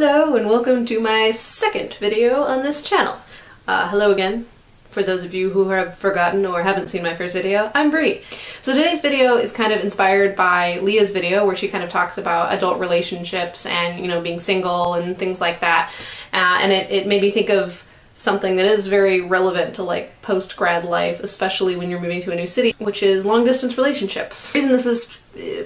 Hello and welcome to my second video on this channel. Hello again. For those of you who have forgotten or haven't seen my first video, I'm Brie. So today's video is kind of inspired by Leah's video where she kind of talks about adult relationships and, you know, being single and things like that. And it made me think of something that is very relevant to like post-grad life, especially when you're moving to a new city, which is long-distance relationships. The reason this is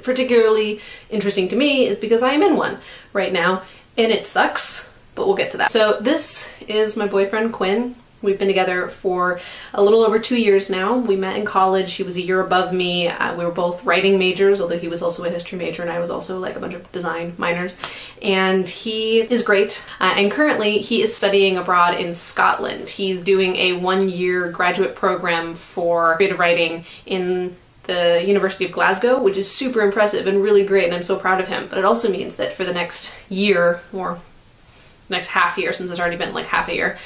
particularly interesting to me is because I am in one right now, and it sucks, but we'll get to that. So this is my boyfriend, Quinn. We've been together for a little over 2 years now. We met in college. He was a year above me. We were both writing majors, although he was also a history major and I was also like a bunch of design minors. And he is great. And currently he is studying abroad in Scotland. He's doing a 1-year graduate program for creative writing in the University of Glasgow, which is super impressive and really great, and I'm so proud of him. But it also means that for the next year, or next half year, since it's already been like half a year,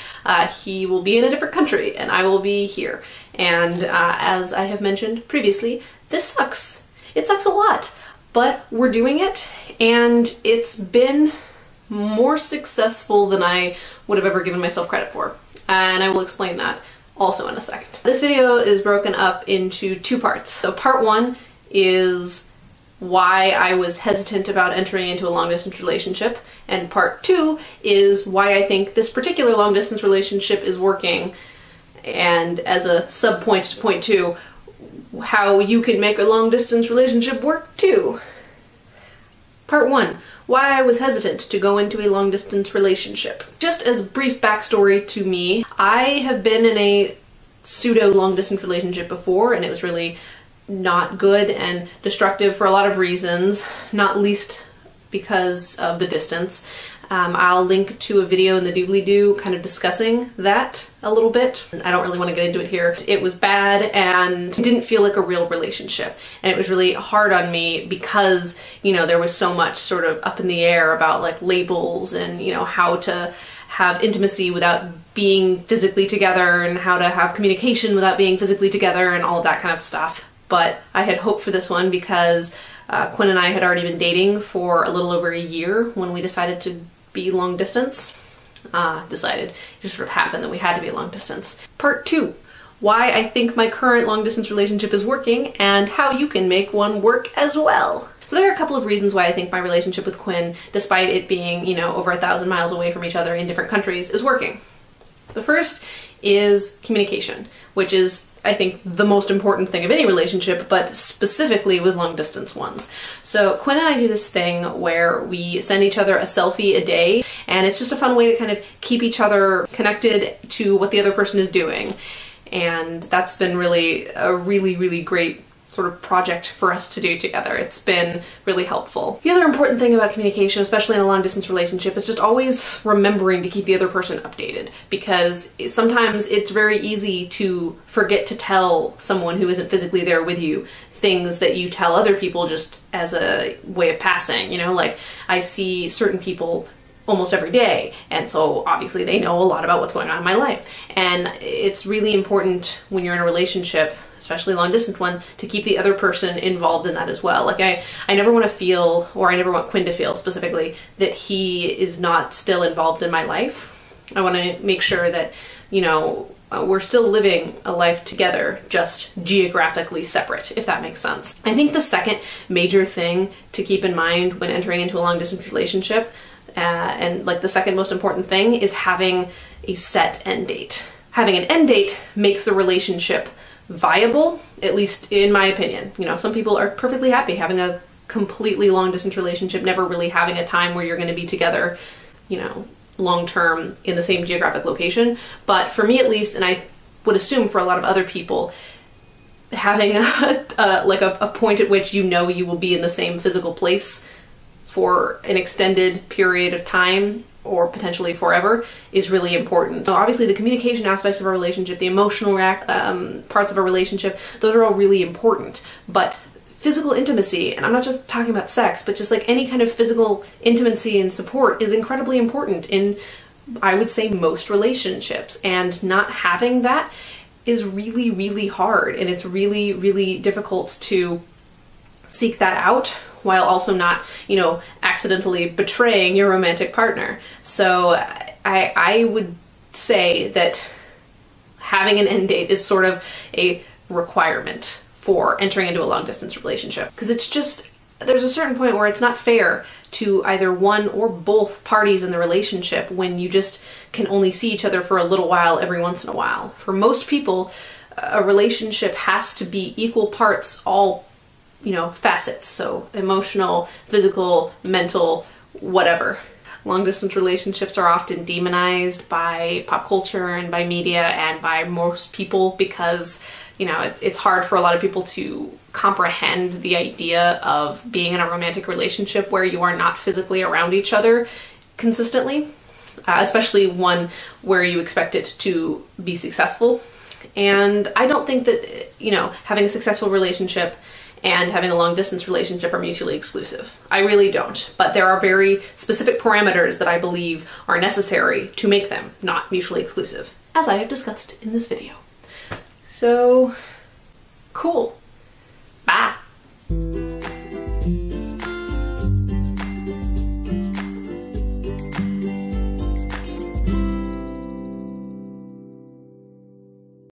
he will be in a different country and I will be here. And as I have mentioned previously, this sucks. It sucks a lot, but we're doing it, and it's been more successful than I would have ever given myself credit for. And I will explain that also in a second. This video is broken up into two parts. So part one is why I was hesitant about entering into a long-distance relationship, and part two is why I think this particular long-distance relationship is working, and as a sub-point to point two, how you can make a long-distance relationship work too. Part one, why I was hesitant to go into a long-distance relationship. Just as a brief backstory to me, I have been in a pseudo long-distance relationship before, and it was really not good and destructive for a lot of reasons, not least because of the distance. I'll link to a video in the doobly-doo kind of discussing that a little bit. I don't really want to get into it here. It was bad and it didn't feel like a real relationship. And it was really hard on me because, you know, there was so much sort of up in the air about like labels and, you know, how to have intimacy without being physically together and how to have communication without being physically together and all of that kind of stuff. But I had hoped for this one because Quinn and I had already been dating for a little over a year when we decided to be long distance. It just sort of happened that we had to be long distance. Part two, why I think my current long distance relationship is working and how you can make one work as well. So there are a couple of reasons why I think my relationship with Quinn, despite it being, you know, over 1,000 miles away from each other in different countries, is working. The first is communication, which is, I think, the most important thing of any relationship, but specifically with long distance ones. So Quinn and I do this thing where we send each other a selfie a day, and it's just a fun way to kind of keep each other connected to what the other person is doing. And that's been really a really great sort of project for us to do together. It's been really helpful. The other important thing about communication, especially in a long distance relationship, is just always remembering to keep the other person updated, because sometimes it's very easy to forget to tell someone who isn't physically there with you things that you tell other people just as a way of passing, you know, like I see certain people almost every day, and so obviously they know a lot about what's going on in my life. And it's really important when you're in a relationship, especially a long distance one, to keep the other person involved in that as well. Like I never want to feel, or I never want Quinn to feel specifically, that he is not still involved in my life. I want to make sure that, you know, we're still living a life together, just geographically separate, if that makes sense. I think the second major thing to keep in mind when entering into a long distance relationship, and like the second most important thing, is having a set end date. Having an end date makes the relationship viable, at least in my opinion. You know, some people are perfectly happy having a completely long distance relationship, never really having a time where you're going to be together, you know, long term in the same geographic location. But for me at least, and I would assume for a lot of other people, having a point at which you know you will be in the same physical place for an extended period of time, or potentially forever, is really important. So obviously the communication aspects of a relationship, the emotional parts of a relationship, those are all really important. But physical intimacy, and I'm not just talking about sex, but just like any kind of physical intimacy and support, is incredibly important in, I would say, most relationships. And not having that is really hard, and it's really difficult to seek that out while also not, you know, accidentally betraying your romantic partner. So I would say that having an end date is sort of a requirement for entering into a long distance relationship, because it's just, there's a certain point where it's not fair to either one or both parties in the relationship when you just can only see each other for a little while every once in a while. For most people, a relationship has to be equal parts, all, you know, facets. So emotional, physical, mental, whatever. Long distance relationships are often demonized by pop culture and by media and by most people because, you know, it's hard for a lot of people to comprehend the idea of being in a romantic relationship where you are not physically around each other consistently, especially one where you expect it to be successful. And I don't think that, you know, having a successful relationship and having a long distance relationship are mutually exclusive. I really don't. But there are very specific parameters that I believe are necessary to make them not mutually exclusive, as I have discussed in this video. So, cool.